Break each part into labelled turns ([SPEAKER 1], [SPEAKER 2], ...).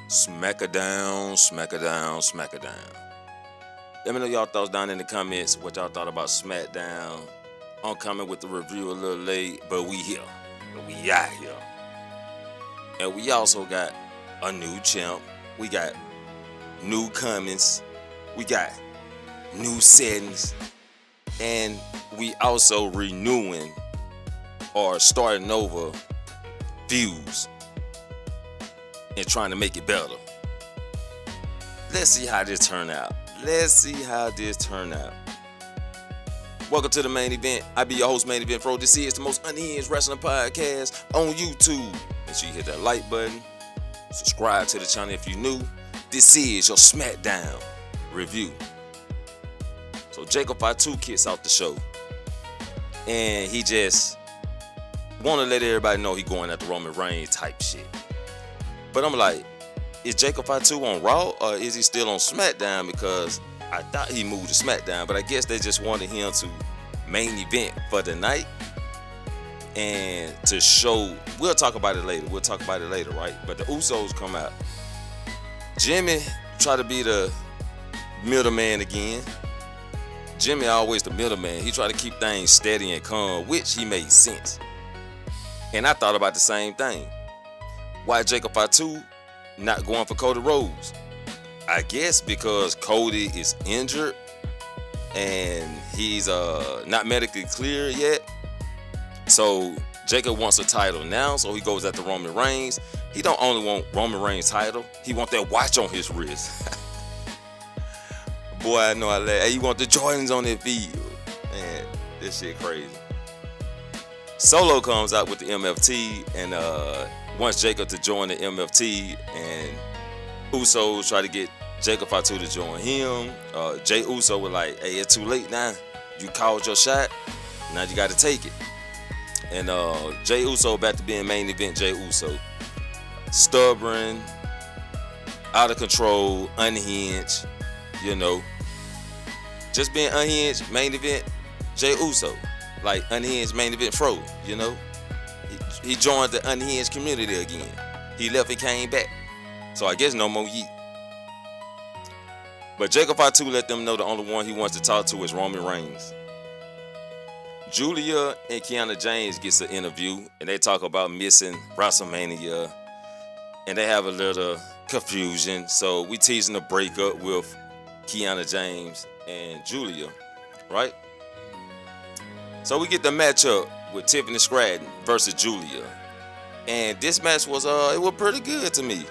[SPEAKER 1] Smackdown, Smackdown, Smackdown. Let me know y'all thoughts down in the comments. What y'all thought about Smackdown. I'm coming with the review a little late, but we here. We out here. And we also got a new champ. We got new comings. We got new settings. And we also renewing or starting over views and trying to make it better. Let's see how this turn out. Welcome to the main event. I be your host, Main Event Fro. This is the most unhinged wrestling podcast on YouTube. Make sure you hit that like button. Subscribe to the channel if you're new. This is your Smackdown review. So Jacob Fatu kicks out the show. And he just want to let everybody know he going at the Roman Reigns type shit. But I'm like, is Jacob Fatu on Raw or is he still on SmackDown? Because I thought he moved to SmackDown, but I guess they just wanted him to main event for the night and to show. We'll talk about it later, right? But the Usos come out. Jimmy try to be the middleman again. Jimmy always the middleman. He try to keep things steady and calm, which he made sense. And I thought about the same thing. Why Jacob Fatu not going for Cody Rhodes? I guess because Cody is injured and he's not medically clear yet. So Jacob wants a title now, so he goes after Roman Reigns. He don't only want Roman Reigns' title, he want that watch on his wrist. Boy, I know I laugh. Hey, you want the Jordans on that field. Man, this shit crazy. Solo comes out with the MFT and wants Jacob to join the MFT, and Usos try to get Jacob Fatu to join him. Jay Uso was like, hey, it's too late now. You called your shot. Now you got to take it. And Jay Uso back to being main event Jay Uso. Stubborn, out of control, unhinged, you know. Just being unhinged, main event Jay Uso. Like unhinged main event Fro, you know. He joined the unhinged community again. He left and came back. So I guess no more yeet. But Jacob Fatu let them know the only one he wants to talk to is Roman Reigns. Julia and Kiana James gets an interview and they talk about missing WrestleMania. And they have a little confusion. So we teasing a breakup with Kiana James and Julia, right? So we get the matchup with Tiffany Stratton versus Julia. And this match was it was pretty good to me.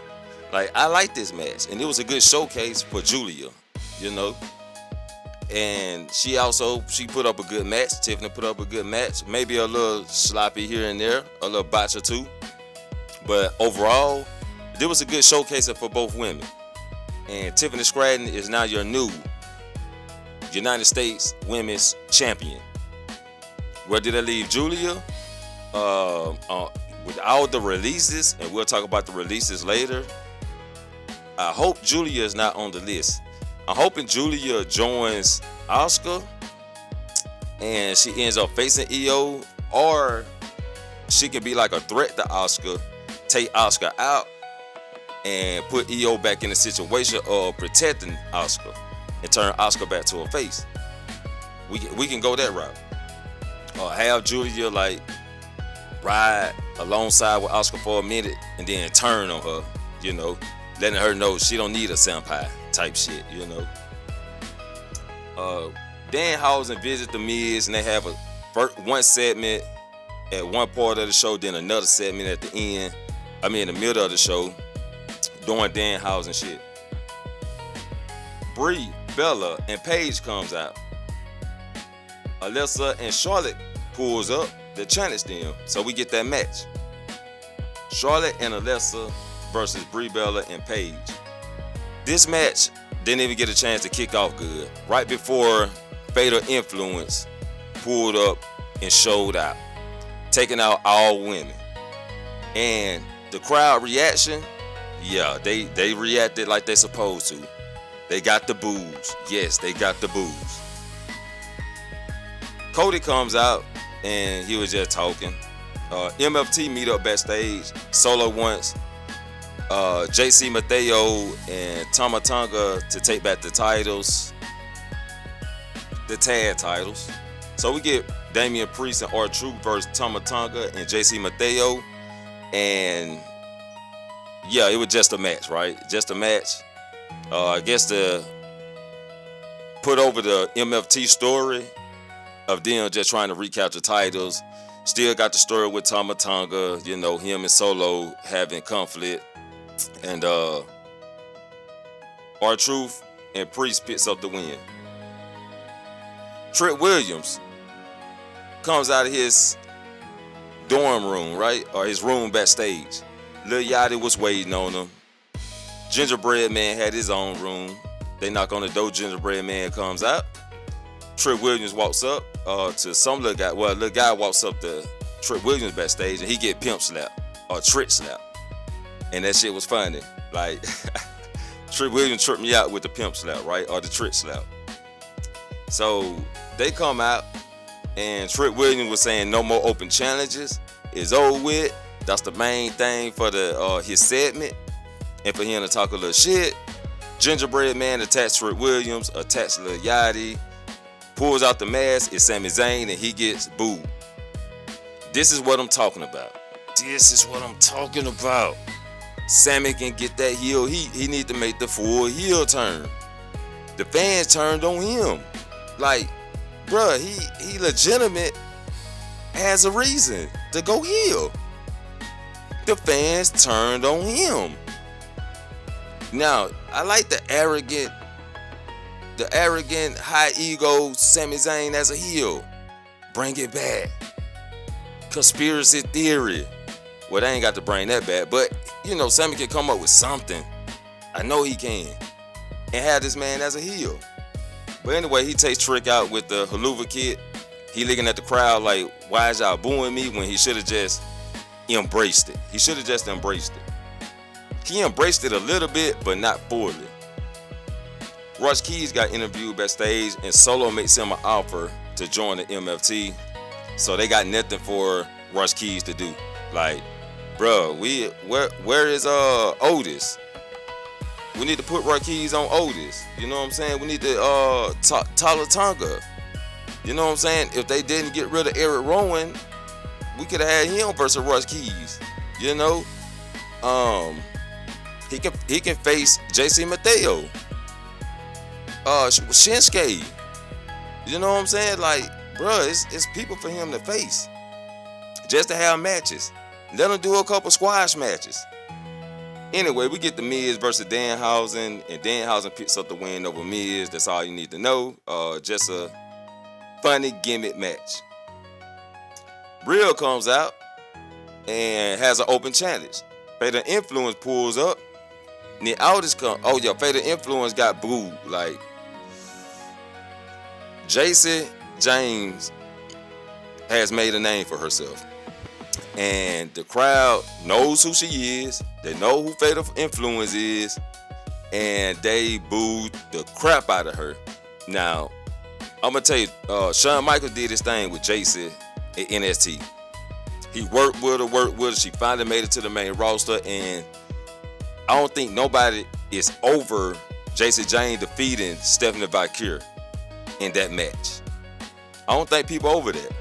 [SPEAKER 1] Like, I like this match. And it was a good showcase for Julia, you know. And she put up a good match. Tiffany put up a good match. Maybe a little sloppy here and there, a little botch or two. But overall, there was a good showcase for both women. And Tiffany Stratton is now your new United States Women's Champion. Where did I leave Julia? With all the releases, and we'll talk about the releases later, I hope Julia is not on the list. I'm hoping Julia joins Asuka and she ends up facing Io, or she can be like a threat to Asuka, take Asuka out, and put Io back in the situation of protecting Asuka and turn Asuka back to a face. We can go that route. Or have Julia like ride alongside with Asuka for a minute and then turn on her, you know, letting her know she don't need a senpai type shit, you know. Danhausen visit the Miz and they have one segment at one part of the show, then another segment at the end. I mean, in the middle of the show, doing Danhausen shit. Brie, Bella, and Paige comes out. Alyssa and Charlotte pulls up the challenge them, so we get that match. Charlotte and Alyssa versus Brie Bella and Paige. This match didn't even get a chance to kick off good. Right before Fatal Influence pulled up and showed out, taking out all women. And the crowd reaction, yeah, they reacted like they supposed to. They got the boos. Yes, they got the boos. Cody comes out and he was just talking. MFT meet up backstage. Solo wants JC Mateo and Tama Tonga to take back the titles, the tag titles. So we get Damian Priest and R-Truth versus Tama Tonga and JC Mateo. And yeah, it was just a match, right? Just a match. I guess to put over the MFT story of them just trying to recapture titles. Still got the story with Tama Tonga, you know, him and Solo having conflict. And R-Truth and Priest picks up the win. Trick Williams comes out of his dorm room, right? Or his room backstage. Lil Yachty was waiting on him. Gingerbread Man had his own room. They knock on the door, Gingerbread Man comes out. Trick Williams walks up to some little guy. Well, little guy walks up to Trick Williams backstage and he get pimp slap or trick slap. And that shit was funny. Like, Trick Williams tripped me out with the pimp slap, right? Or the trick slap. So they come out and Trick Williams was saying no more open challenges. It's over with. That's the main thing for the his segment. And for him to talk a little shit. Gingerbread Man attacks Trick Williams, attacks Lil Yachty, pulls out the mask, it's Sami Zayn, and he gets booed. This is what I'm talking about. This is what I'm talking about. Sami can get that heel heat. He need to make the full heel turn. The fans turned on him. Like, bruh, he legitimate has a reason to go heel. The fans turned on him. Now, I like the arrogant, high ego Sami Zayn as a heel. Bring it back. Conspiracy theory. Well, they ain't got to bring that back, but you know, Sami can come up with something. I know he can. And have this man as a heel. But anyway, he takes Trick out with the haluva kid. He looking at the crowd like, why is y'all booing me when he should have just embraced it? He should have just embraced it. He embraced it a little bit, but not fully. Rush Keys got interviewed backstage, and Solo makes him an offer to join the MFT. So they got nothing for Rush Keys to do. Like, bro, where is Otis? We need to put Rush Keys on Otis. You know what I'm saying? We need to Tama Tonga. You know what I'm saying? If they didn't get rid of Eric Rowan, we could have had him versus Rush Keys. You know? He can face JC Mateo. Shinsuke. You know what I'm saying? Like, bruh, it's people for him to face. Just to have matches. Let him do a couple squash matches. Anyway, we get the Miz versus Danhausen, and Danhausen picks up the win over Miz. That's all you need to know. Just a funny gimmick match. Real comes out and has an open challenge. Fatal Influence pulls up. And the Aldis come. Oh yeah, Fatal Influence got booed. Like, Jacy James has made a name for herself. And the crowd knows who she is. They know who Fatal Influence is. And they booed the crap out of her. Now, I'm going to tell you, Shawn Michaels did his thing with Jacy at NXT. He worked with her. She finally made it to the main roster. And I don't think nobody is over Jacy Jayne defeating Stephanie Valkyrie in that match. I don't think people over that.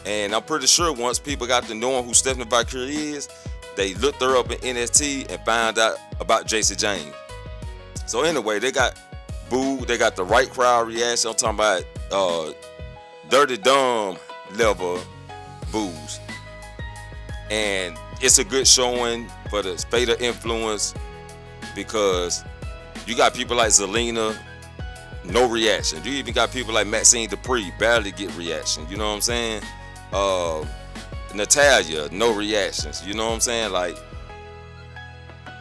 [SPEAKER 1] And I'm pretty sure once people got to knowing who Stephanie Valkyrie is, they looked her up in NXT and found out about Jacy Jayne. So anyway, they got booed. They got the right crowd reaction. I'm talking about Dirty Dumb level boos. And it's a good showing for the Fatal Influence because you got people like Zelina, no reaction. You even got people like Maxine Dupree, barely get reaction. You know what I'm saying? Natalia, no reactions. You know what I'm saying? Like,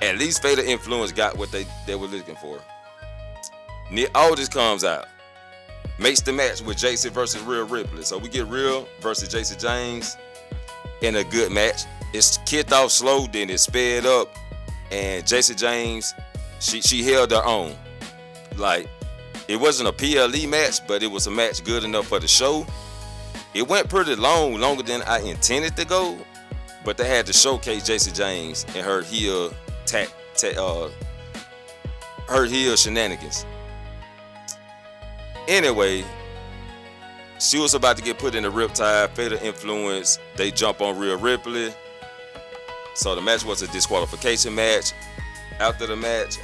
[SPEAKER 1] at least Fatal Influence got what they were looking for. Nick Aldis comes out, makes the match with Jacy versus Rhea Ripley. So we get Rhea versus Jacy James in a good match. It's kicked off slow, then it sped up, and Jacy James, she held her own. Like, it wasn't a PLE match, but it was a match good enough for the show. It went pretty long, longer than I intended to go, but they had to showcase Jacy James and her heel hurt heel shenanigans. Anyway, she was about to get put in the riptide. Fatal influence. They jump on Rhea Ripley. So the match was a disqualification match. After the match,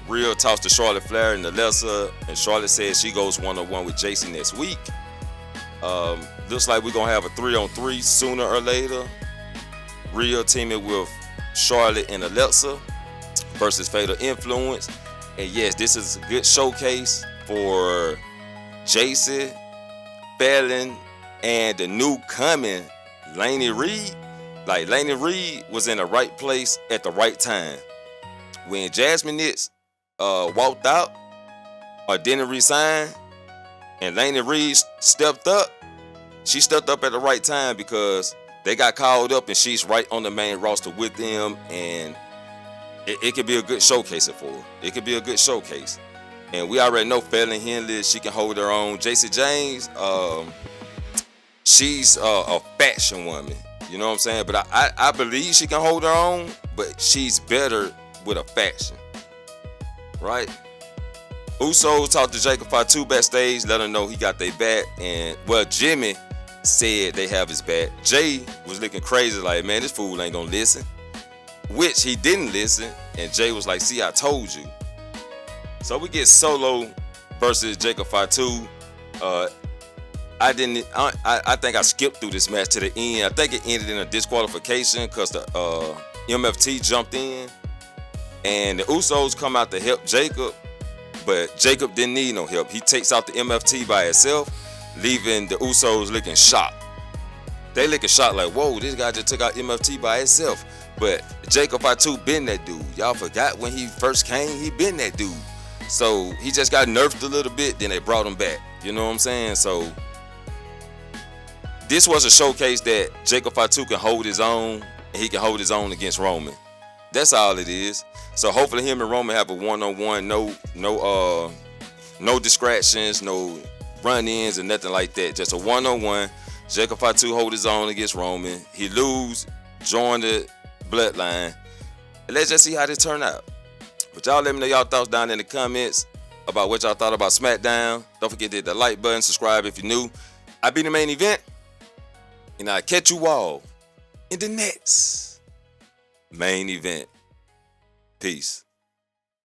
[SPEAKER 1] Rhea tossed to Charlotte Flair in the lesser, and Charlotte said she goes one-on-one with Jason next week. Looks like we're gonna have a 3-on-3 sooner or later. Rhea teaming with Charlotte and Alexa versus Fatal Influence. And yes, this is a good showcase for Jason, Fallon, and the new coming Laney Reed. Like, Laney Reed was in the right place at the right time. When Jasmine Nitz walked out or didn't resign, and Laney Reed stepped up, she stepped up at the right time because they got called up and she's right on the main roster with them, and it could be a good showcase for her. It could be a good showcase. And we already know Fallon Henley, she can hold her own. Jacy James, she's a fashion woman. You know what I'm saying? But I believe she can hold her own, but she's better with a faction. Right? Usos talked to Jacob Fatu backstage, let him know he got their back. And, well, Jimmy said they have his back. Jay was looking crazy like, man, this fool ain't gonna listen. Which he didn't listen. And Jay was like, see, I told you. So we get Solo versus Jacob Fatu. I think I skipped through this match to the end. I think it ended in a disqualification because the MFT jumped in. And the Usos come out to help Jacob, but Jacob didn't need no help. He takes out the MFT by himself, leaving the Usos looking shocked. They looking shocked like, whoa, this guy just took out MFT by himself. But Jacob Fatu been that dude. Y'all forgot when he first came, he been that dude. So he just got nerfed a little bit, then they brought him back. You know what I'm saying? So this was a showcase that Jacob Fatu can hold his own, and he can hold his own against Roman. That's all it is. So hopefully him and Roman have a one-on-one, no distractions, no run-ins, and nothing like that. Just a one-on-one. Jacob Fatu hold his own against Roman. He lose, join the bloodline. And let's just see how this turn out. But y'all let me know y'all thoughts down in the comments about what y'all thought about Smackdown. Don't forget to hit the like button, subscribe if you're new. I be the main event, and I'll catch you all in the next main event. Peace.